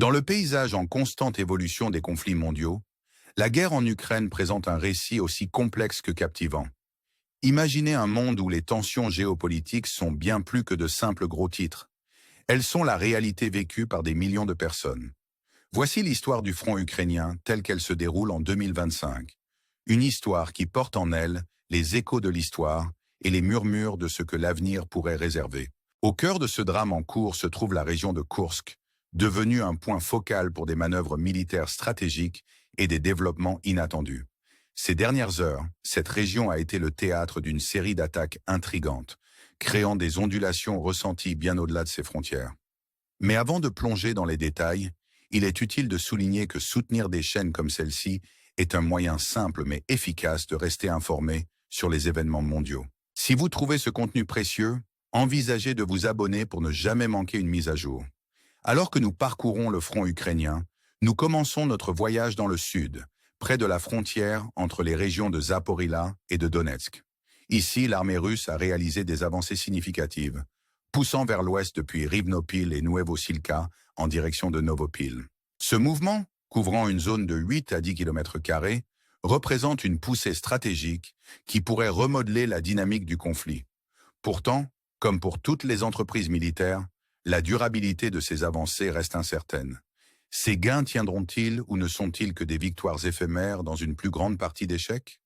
Dans le paysage en constante évolution des conflits mondiaux, la guerre en Ukraine présente un récit aussi complexe que captivant. Imaginez un monde où les tensions géopolitiques sont bien plus que de simples gros titres. Elles sont la réalité vécue par des millions de personnes. Voici l'histoire du front ukrainien telle qu'elle se déroule en 2025. Une histoire qui porte en elle les échos de l'histoire et les murmures de ce que l'avenir pourrait réserver. Au cœur de ce drame en cours se trouve la région de Koursk, devenue un point focal pour des manœuvres militaires stratégiques et des développements inattendus. Ces dernières heures, cette région a été le théâtre d'une série d'attaques intrigantes, créant des ondulations ressenties bien au-delà de ses frontières. Mais avant de plonger dans les détails, il est utile de souligner que soutenir des chaînes comme celle-ci est un moyen simple mais efficace de rester informé sur les événements mondiaux. Si vous trouvez ce contenu précieux, envisagez de vous abonner pour ne jamais manquer une mise à jour. Alors que nous parcourons le front ukrainien, nous commençons notre voyage dans le sud, près de la frontière entre les régions de Zaporizhzhia et de Donetsk. Ici, l'armée russe a réalisé des avancées significatives, poussant vers l'ouest depuis Rivnopil et Novosilka en direction de Novopil. Ce mouvement, couvrant une zone de 8 à 10 km², représente une poussée stratégique qui pourrait remodeler la dynamique du conflit. Pourtant, comme pour toutes les entreprises militaires, la durabilité de ces avancées reste incertaine. Ces gains tiendront-ils ou ne sont-ils que des victoires éphémères dans une plus grande partie d'échecs?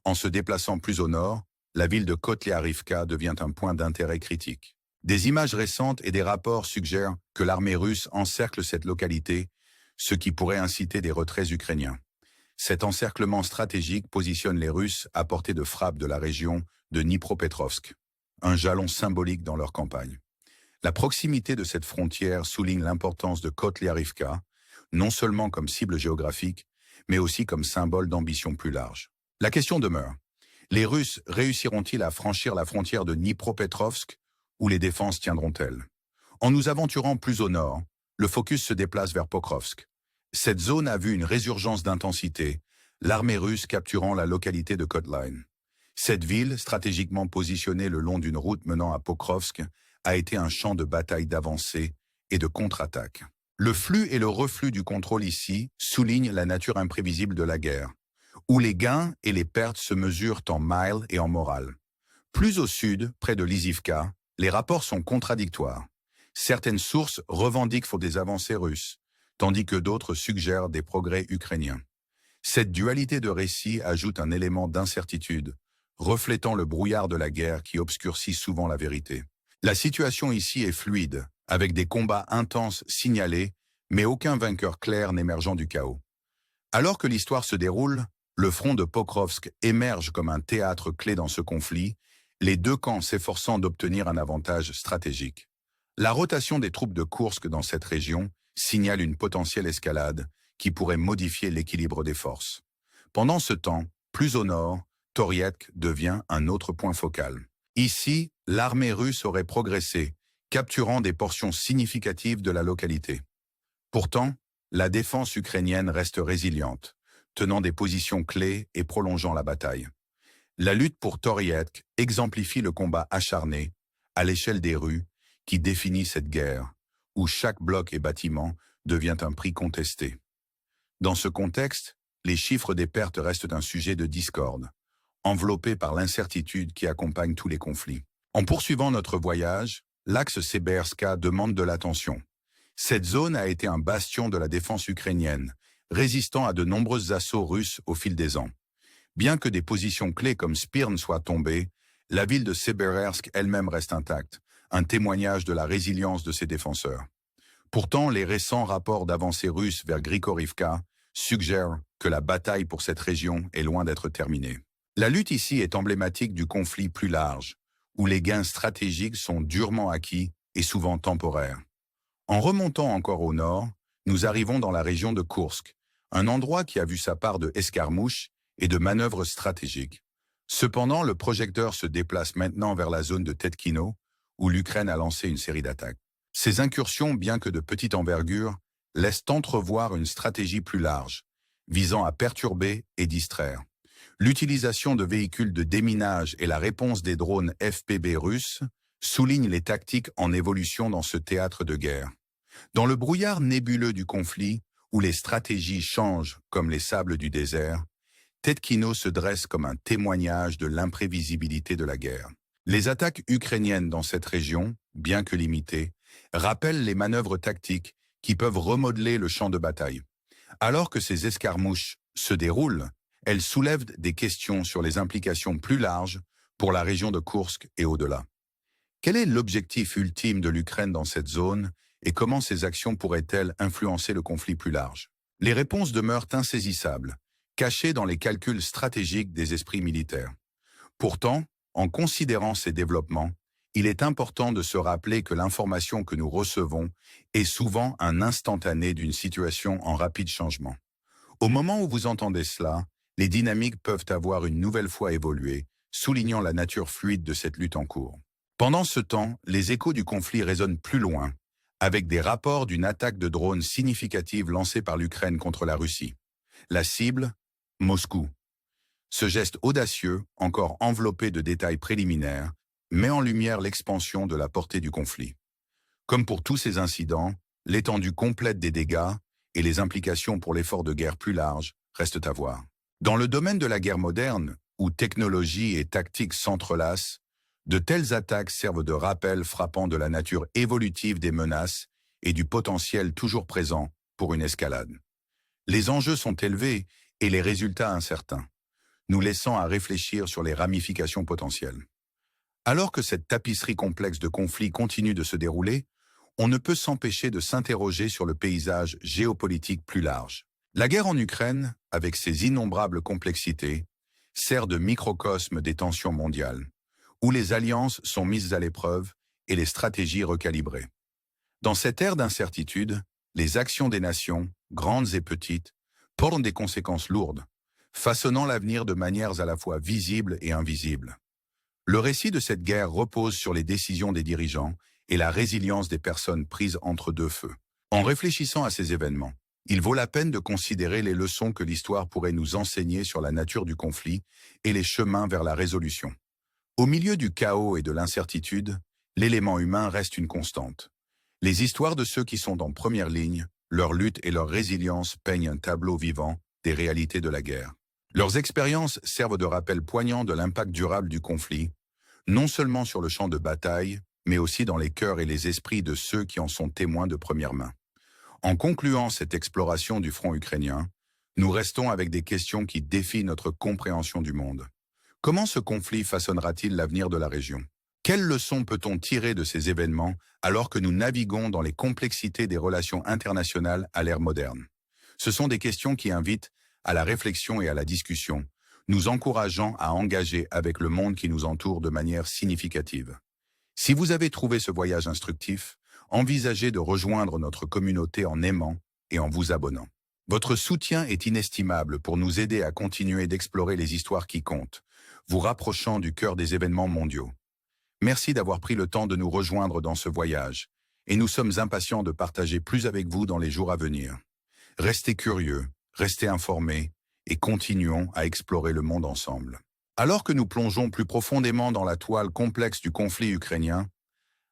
En se déplaçant plus au nord, la ville de Kotlyarivka devient un point d'intérêt critique. Des images récentes et des rapports suggèrent que l'armée russe encercle cette localité, ce qui pourrait inciter des retraits ukrainiens. Cet encerclement stratégique positionne les Russes à portée de frappe de la région de Dnipropetrovsk, un jalon symbolique dans leur campagne. La proximité de cette frontière souligne l'importance de Kotlyarivka, non seulement comme cible géographique, mais aussi comme symbole d'ambition plus large. La question demeure. Les Russes réussiront-ils à franchir la frontière de Dnipropetrovsk ou les défenses tiendront-elles? En nous aventurant plus au nord, le focus se déplace vers Pokrovsk. Cette zone a vu une résurgence d'intensité, l'armée russe capturant la localité de Kotline. Cette ville, stratégiquement positionnée le long d'une route menant à Pokrovsk, a été un champ de bataille d'avancée et de contre-attaque. Le flux et le reflux du contrôle ici soulignent la nature imprévisible de la guerre, où les gains et les pertes se mesurent en miles et en morale. Plus au sud, près de Lizivka, les rapports sont contradictoires. Certaines sources revendiquent des avancées russes, tandis que d'autres suggèrent des progrès ukrainiens. Cette dualité de récits ajoute un élément d'incertitude, reflétant le brouillard de la guerre qui obscurcit souvent la vérité. La situation ici est fluide, avec des combats intenses signalés, mais aucun vainqueur clair n'émergeant du chaos. Alors que l'histoire se déroule, le front de Pokrovsk émerge comme un théâtre clé dans ce conflit, les deux camps s'efforçant d'obtenir un avantage stratégique. La rotation des troupes de Koursk dans cette région signale une potentielle escalade qui pourrait modifier l'équilibre des forces. Pendant ce temps, plus au nord, Torietsk devient un autre point focal. Ici, l'armée russe aurait progressé, capturant des portions significatives de la localité. Pourtant, la défense ukrainienne reste résiliente, tenant des positions clés et prolongeant la bataille. La lutte pour Torietsk exemplifie le combat acharné, à l'échelle des rues, qui définit cette guerre, où chaque bloc et bâtiment devient un prix contesté. Dans ce contexte, les chiffres des pertes restent un sujet de discorde, enveloppés par l'incertitude qui accompagne tous les conflits. En poursuivant notre voyage, l'axe Seberska demande de l'attention. Cette zone a été un bastion de la défense ukrainienne, résistant à de nombreux assauts russes au fil des ans. Bien que des positions clés comme Spirn soient tombées, la ville de Sebersk elle-même reste intacte, un témoignage de la résilience de ses défenseurs. Pourtant, les récents rapports d'avancées russes vers Grigorivka suggèrent que la bataille pour cette région est loin d'être terminée. La lutte ici est emblématique du conflit plus large, où les gains stratégiques sont durement acquis et souvent temporaires. En remontant encore au nord, nous arrivons dans la région de Koursk, un endroit qui a vu sa part de escarmouches et de manœuvres stratégiques. Cependant, le projecteur se déplace maintenant vers la zone de Tetkino, où l'Ukraine a lancé une série d'attaques. Ces incursions, bien que de petite envergure, laissent entrevoir une stratégie plus large, visant à perturber et distraire. L'utilisation de véhicules de déminage et la réponse des drones FPV russes soulignent les tactiques en évolution dans ce théâtre de guerre. Dans le brouillard nébuleux du conflit, où les stratégies changent comme les sables du désert, Tetkino se dresse comme un témoignage de l'imprévisibilité de la guerre. Les attaques ukrainiennes dans cette région, bien que limitées, rappellent les manœuvres tactiques qui peuvent remodeler le champ de bataille. Alors que ces escarmouches se déroulent, elles soulèvent des questions sur les implications plus larges pour la région de Koursk et au-delà. Quel est l'objectif ultime de l'Ukraine dans cette zone et comment ces actions pourraient-elles influencer le conflit plus large? Les réponses demeurent insaisissables, cachées dans les calculs stratégiques des esprits militaires. Pourtant, en considérant ces développements, il est important de se rappeler que l'information que nous recevons est souvent un instantané d'une situation en rapide changement. Au moment où vous entendez cela, les dynamiques peuvent avoir une nouvelle fois évolué, soulignant la nature fluide de cette lutte en cours. Pendant ce temps, les échos du conflit résonnent plus loin, avec des rapports d'une attaque de drones significative lancée par l'Ukraine contre la Russie. La cible, Moscou. Ce geste audacieux, encore enveloppé de détails préliminaires, met en lumière l'expansion de la portée du conflit. Comme pour tous ces incidents, l'étendue complète des dégâts et les implications pour l'effort de guerre plus large restent à voir. Dans le domaine de la guerre moderne, où technologie et tactique s'entrelacent, de telles attaques servent de rappel frappant de la nature évolutive des menaces et du potentiel toujours présent pour une escalade. Les enjeux sont élevés et les résultats incertains, nous laissant à réfléchir sur les ramifications potentielles. Alors que cette tapisserie complexe de conflits continue de se dérouler, on ne peut s'empêcher de s'interroger sur le paysage géopolitique plus large. La guerre en Ukraine, avec ses innombrables complexités, sert de microcosme des tensions mondiales, où les alliances sont mises à l'épreuve et les stratégies recalibrées. Dans cette ère d'incertitude, les actions des nations, grandes et petites, portent des conséquences lourdes, façonnant l'avenir de manières à la fois visibles et invisibles. Le récit de cette guerre repose sur les décisions des dirigeants et la résilience des personnes prises entre deux feux. En réfléchissant à ces événements, il vaut la peine de considérer les leçons que l'histoire pourrait nous enseigner sur la nature du conflit et les chemins vers la résolution. Au milieu du chaos et de l'incertitude, l'élément humain reste une constante. Les histoires de ceux qui sont en première ligne, leur lutte et leur résilience peignent un tableau vivant des réalités de la guerre. Leurs expériences servent de rappel poignant de l'impact durable du conflit, non seulement sur le champ de bataille, mais aussi dans les cœurs et les esprits de ceux qui en sont témoins de première main. En concluant cette exploration du front ukrainien, nous restons avec des questions qui défient notre compréhension du monde. Comment ce conflit façonnera-t-il l'avenir de la région? Quelles leçons peut-on tirer de ces événements alors que nous naviguons dans les complexités des relations internationales à l'ère moderne? Ce sont des questions qui invitent à la réflexion et à la discussion, nous encourageant à engager avec le monde qui nous entoure de manière significative. Si vous avez trouvé ce voyage instructif, envisagez de rejoindre notre communauté en aimant et en vous abonnant. Votre soutien est inestimable pour nous aider à continuer d'explorer les histoires qui comptent, vous rapprochant du cœur des événements mondiaux. Merci d'avoir pris le temps de nous rejoindre dans ce voyage, et nous sommes impatients de partager plus avec vous dans les jours à venir. Restez curieux, restez informés, et continuons à explorer le monde ensemble. Alors que nous plongeons plus profondément dans la toile complexe du conflit ukrainien,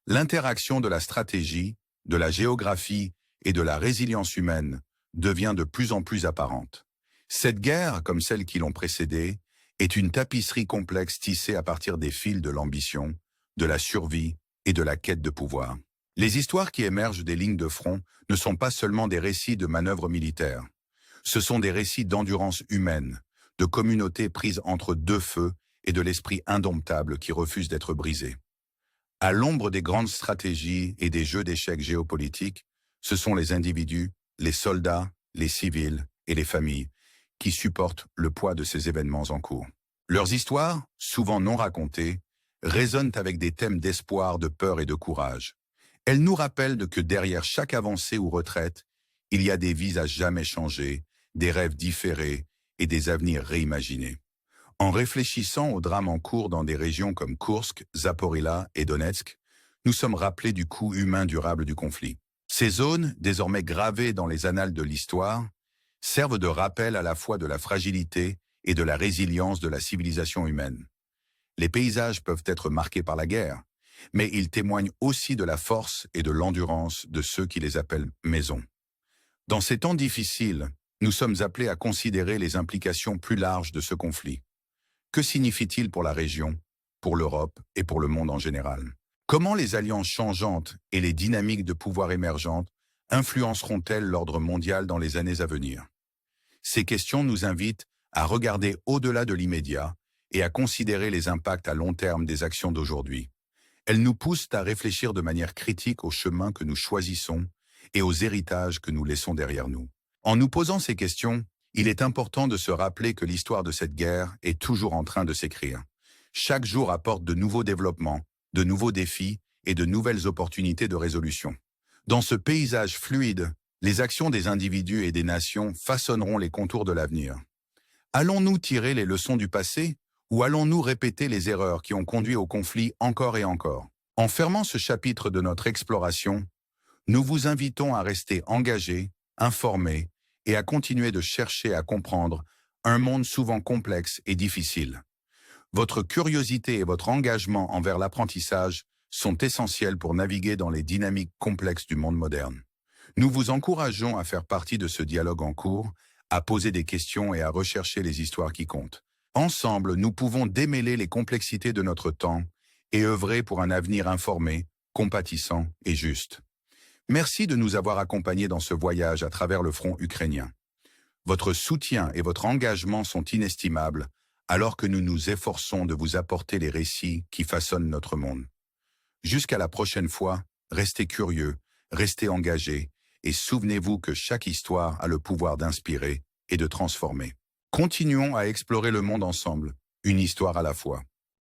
l'interaction de la stratégie, de la géographie et de la résilience humaine devient de plus en plus apparente. Cette guerre, comme celles qui l'ont précédée, est une tapisserie complexe tissée à partir des fils de l'ambition, de la survie et de la quête de pouvoir. Les histoires qui émergent des lignes de front ne sont pas seulement des récits de manœuvres militaires. Ce sont des récits d'endurance humaine, de communautés prises entre deux feux et de l'esprit indomptable qui refuse d'être brisé. À l'ombre des grandes stratégies et des jeux d'échecs géopolitiques, ce sont les individus, les soldats, les civils et les familles qui supportent le poids de ces événements en cours. Leurs histoires, souvent non racontées, résonnent avec des thèmes d'espoir, de peur et de courage. Elles nous rappellent que derrière chaque avancée ou retraite, il y a des vies à jamais changer, des rêves différés et des avenirs réimaginés. En réfléchissant aux drames en cours dans des régions comme Koursk, Zaporizhzhia et Donetsk, nous sommes rappelés du coût humain durable du conflit. Ces zones, désormais gravées dans les annales de l'histoire, servent de rappel à la fois de la fragilité et de la résilience de la civilisation humaine. Les paysages peuvent être marqués par la guerre, mais ils témoignent aussi de la force et de l'endurance de ceux qui les appellent maison. Dans ces temps difficiles, nous sommes appelés à considérer les implications plus larges de ce conflit. Que signifie-t-il pour la région, pour l'Europe et pour le monde en général? Comment les alliances changeantes et les dynamiques de pouvoir émergentes influenceront-elles l'ordre mondial dans les années à venir? Ces questions nous invitent à regarder au-delà de l'immédiat et à considérer les impacts à long terme des actions d'aujourd'hui. Elles nous poussent à réfléchir de manière critique au chemin que nous choisissons et aux héritages que nous laissons derrière nous. En nous posant ces questions, il est important de se rappeler que l'histoire de cette guerre est toujours en train de s'écrire. Chaque jour apporte de nouveaux développements, de nouveaux défis et de nouvelles opportunités de résolution. Dans ce paysage fluide, les actions des individus et des nations façonneront les contours de l'avenir. Allons-nous tirer les leçons du passé ou allons-nous répéter les erreurs qui ont conduit au conflit encore et encore? En fermant ce chapitre de notre exploration, nous vous invitons à rester engagés, informés et à continuer de chercher à comprendre un monde souvent complexe et difficile. Votre curiosité et votre engagement envers l'apprentissage sont essentiels pour naviguer dans les dynamiques complexes du monde moderne. Nous vous encourageons à faire partie de ce dialogue en cours, à poser des questions et à rechercher les histoires qui comptent. Ensemble, nous pouvons démêler les complexités de notre temps et œuvrer pour un avenir informé, compatissant et juste. Merci de nous avoir accompagnés dans ce voyage à travers le front ukrainien. Votre soutien et votre engagement sont inestimables, alors que nous nous efforçons de vous apporter les récits qui façonnent notre monde. Jusqu'à la prochaine fois, restez curieux, restez engagés, et souvenez-vous que chaque histoire a le pouvoir d'inspirer et de transformer. Continuons à explorer le monde ensemble, une histoire à la fois.